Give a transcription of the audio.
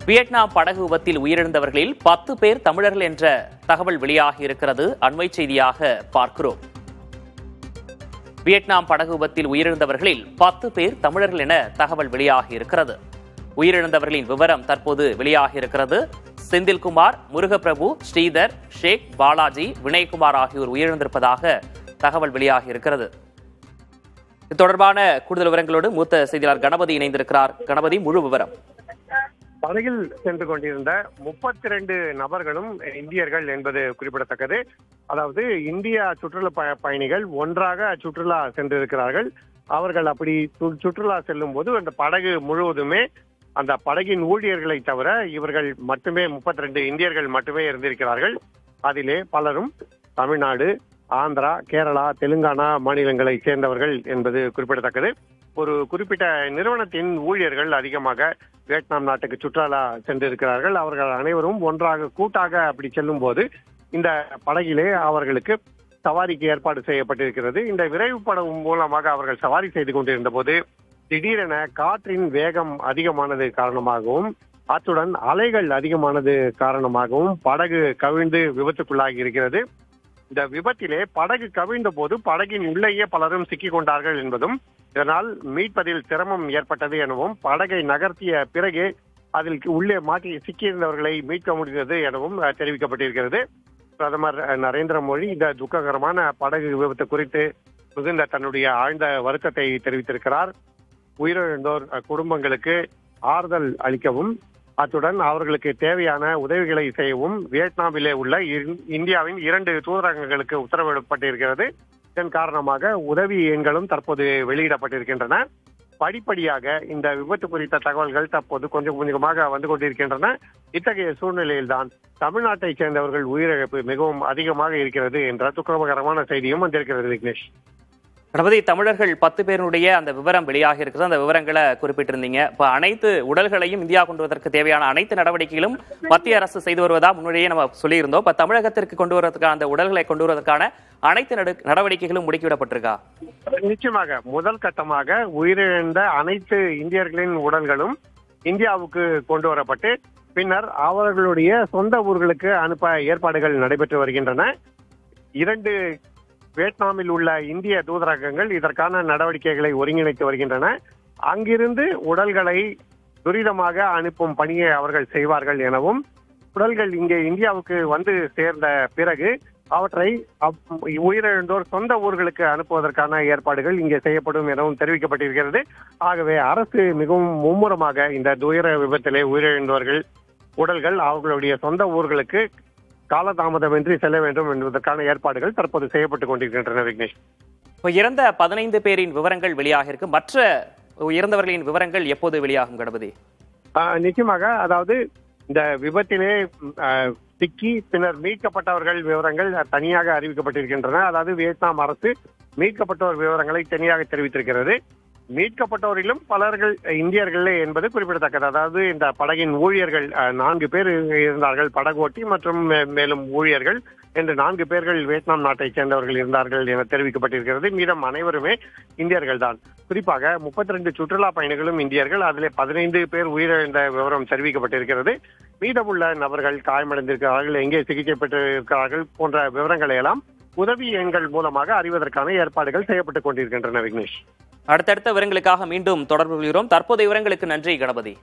Vietnam படகு விபத்தில் உயிரிழந்தவர்களில் 10 பேர் தமிழர்கள் என்ற தகவல் வெளியாகி இருக்கிறது. அண்மை செய்தியாக பார்க்கிறோம். வியட்நாம் படகு விபத்தில் உயிரிழந்தவர்களில் 10 பேர் தமிழர்கள் என தகவல் வெளியாகி இருக்கிறது. உயிரிழந்தவர்களின் விவரம் தற்போது வெளியாகி இருக்கிறது. செந்தில்குமார், முருகப்பிரபு, ஸ்ரீதர், ஷேக், பாலாஜி, வினய்குமார் ஆகியோர் உயிரிழந்திருப்பதாக தகவல் வெளியாகி இருக்கிறது. இது தொடர்பான கூடுதல் விவரங்களோடு மூத்த செய்தியாளர் கணபதி இணைந்திருக்கிறார். கணபதி, முழு விவரம். படகில் சென்று கொண்டிருந்த 32 நபர்களும் இந்தியர்கள் என்பது குறிப்பிடத்தக்கது. அதாவது இந்தியா சுற்றுலா பயணிகள் ஒன்றாக சுற்றுலா சென்றிருக்கிறார்கள். அவர்கள் அப்படி சுற்றுலா செல்லும் போது அந்த படகு முழுவதுமே அந்த படகின் ஊழியர்களை தவிர இவர்கள் மட்டுமே 32 இந்தியர்கள் மட்டுமே இருந்திருக்கிறார்கள். அதிலே பலரும் தமிழ்நாடு, ஆந்திரா, கேரளா, தெலுங்கானா மாநிலங்களை சேர்ந்தவர்கள் என்பது குறிப்பிடத்தக்கது. ஒரு குறிப்பிட்ட நிறுவனத்தின் ஊழியர்கள் அதிகமாக வியட்நாம் நாட்டுக்கு சுற்றுலா சென்றிருக்கிறார்கள். அவர்கள் அனைவரும் ஒன்றாக கூட்டாக அப்படி செல்லும் போது இந்த படகிலே அவர்களுக்கு சவாரிக்கு ஏற்பாடு செய்யப்பட்டிருக்கிறது. இந்த விரைவு படகு மூலமாக அவர்கள் சவாரி செய்து கொண்டிருந்த போது திடீரென காற்றின் வேகம் அதிகமானது காரணமாகவும் அத்துடன் அலைகள் அதிகமானது காரணமாகவும் படகு கவிழ்ந்து விபத்துக்குள்ளாகி இருக்கிறது. இந்த விபத்திலே படகு கவிழ்ந்த போது படகின் உள்ளேயே பலரும் சிக்கிக் கொண்டார்கள் என்பதும் இதனால் மீட்பதில் சிரமம் ஏற்பட்டது எனவும் படகை நகர்த்திய பிறகு அதில் உள்ளே மாட்டி சிக்கியிருந்தவர்களை மீட்க முடிந்தது எனவும் தெரிவிக்கப்பட்டிருக்கிறது. பிரதமர் நரேந்திர மோடி இந்த துக்ககரமான படகு விபத்து குறித்து மிகுந்த தன்னுடைய ஆழ்ந்த வருத்தத்தை தெரிவித்திருக்கிறார். உயிரிழந்தோர் குடும்பங்களுக்கு ஆறுதல் அளிக்கவும் அத்துடன் அவர்களுக்கு தேவையான உதவிகளை செய்யவும் வியட்நாமிலே உள்ள இந்தியாவின் 2 தூதரகங்களுக்கு உத்தரவிடப்பட்டிருக்கிறது. இதன் காரணமாக உதவி எண்களும் தற்போது வெளியிடப்பட்டிருக்கின்றன. படிப்படியாக இந்த விபத்து குறித்த தகவல்கள் தற்போது கொஞ்சம் கொஞ்சமாக வந்து கொண்டிருக்கின்றன. இத்தகைய சூழ்நிலையில்தான் தமிழ்நாட்டை சேர்ந்தவர்கள் உயிரிழப்பு மிகவும் அதிகமாக இருக்கிறது என்ற துக்ககரமான செய்தியும் வந்திருக்கிறது. விக்னேஷ், கணபதி, தமிழர்கள் 10 பேருடைய அந்த விவரம் வெளியாகி இருக்கிறது. அந்த விவரங்களை குறிப்பிட்டிருந்தீங்க. இப்ப அனைத்து உடல்களையும் இந்தியா கொண்டு வருவதற்கு தேவையான அனைத்து நடவடிக்கைகளும் மத்திய அரசு செய்து வருவதா முன்னாடியே நம்ம சொல்லியிருந்தோம். இப்ப தமிழகத்திற்கு கொண்டு வருவதற்கான அந்த உடல்களை கொண்டு வருவதற்கான அனைத்து நடவடிக்கைகளும் முடுக்கிவிடப்பட்டிருக்கா? நிச்சயமாக முதல் கட்டமாக உயிரிழந்த அனைத்து இந்தியர்களின் உடல்களும் இந்தியாவுக்கு கொண்டு வரப்பட்டு பின்னர் அவர்களுடைய சொந்த ஊர்களுக்கு அனுப்ப ஏற்பாடுகள் நடைபெற்று வருகின்றன. 2 வியட்நாமில் உள்ள இந்திய தூதரகங்கள் இதற்கான நடவடிக்கைகளை ஒருங்கிணைத்து வருகின்றன. அங்கிருந்து உடல்களை துரிதமாக அனுப்பும் பணியை அவர்கள் செய்வார்கள் எனவும் உடல்கள் இங்கே இந்தியாவுக்கு வந்து சேர்ந்த பிறகு அவற்றை உயிரிழந்தோர் சொந்த ஊர்களுக்கு அனுப்புவதற்கான ஏற்பாடுகள் இங்கே செய்யப்படும் எனவும் தெரிவிக்கப்பட்டிருக்கிறது. ஆகவே அரசு மிகவும் மும்முரமாக இந்த துயர விபத்திலே உயிரிழந்தவர்கள் உடல்கள் அவர்களுடைய சொந்த ஊர்களுக்கு காலதாமதமின்றி செல்ல வேண்டும் என்பதற்கான ஏற்பாடுகள் தற்போது செய்யப்பட்டுக் கொண்டிருக்கின்றன. விக்னேஷ், இறந்த 15 பேரின் விவரங்கள் வெளியாக இருக்கு. மற்ற இறந்தவர்களின் விவரங்கள் எப்போது வெளியாகும் கணபதி? நிச்சயமாக, அதாவது இந்த விபத்திலே சிக்கி பின்னர் மீட்கப்பட்டவர்கள் விவரங்கள் தனியாக அறிவிக்கப்பட்டிருக்கின்றன. அதாவது வியட்நாம் அரசு மீட்கப்பட்டோர் விவரங்களை தனியாக தெரிவித்திருக்கிறது. மீட்கப்பட்டவரிலும் பலர்கள் இந்தியர்களே என்பது குறிப்பிடத்தக்கது. அதாவது இந்த படகின் ஊழியர்கள் 4 பேர் இருந்தார்கள், படகோட்டி மற்றும் மேலும் ஊழியர்கள் என்று 4 பேர்கள் வியட்நாம் நாட்டை சேர்ந்தவர்கள் இருந்தார்கள் என தெரிவிக்கப்பட்டிருக்கிறது. மீதம் அனைவருமே இந்தியர்கள் தான். குறிப்பாக 32 சுற்றுலா பயணிகளும் இந்தியர்கள். அதிலே 15 பேர் உயிரிழந்த விவரம் தெரிவிக்கப்பட்டிருக்கிறது. மீதமுள்ள நபர்கள் காயமடைந்திருக்கிறார்கள், எங்கே சிகிச்சை பெற்று இருக்கிறார்கள் போன்ற விவரங்களை எல்லாம் உதவி எண்கள் மூலமாக அறிவதற்கான ஏற்பாடுகள் செய்யப்பட்டுக் கொண்டிருக்கின்றன. விக்னேஷ், அடுத்தடுத்த விவரங்களுக்காக மீண்டும் தொடர்பு கொள்கிறோம். தற்போதைய விவரங்களுக்கு நன்றி கணபதி.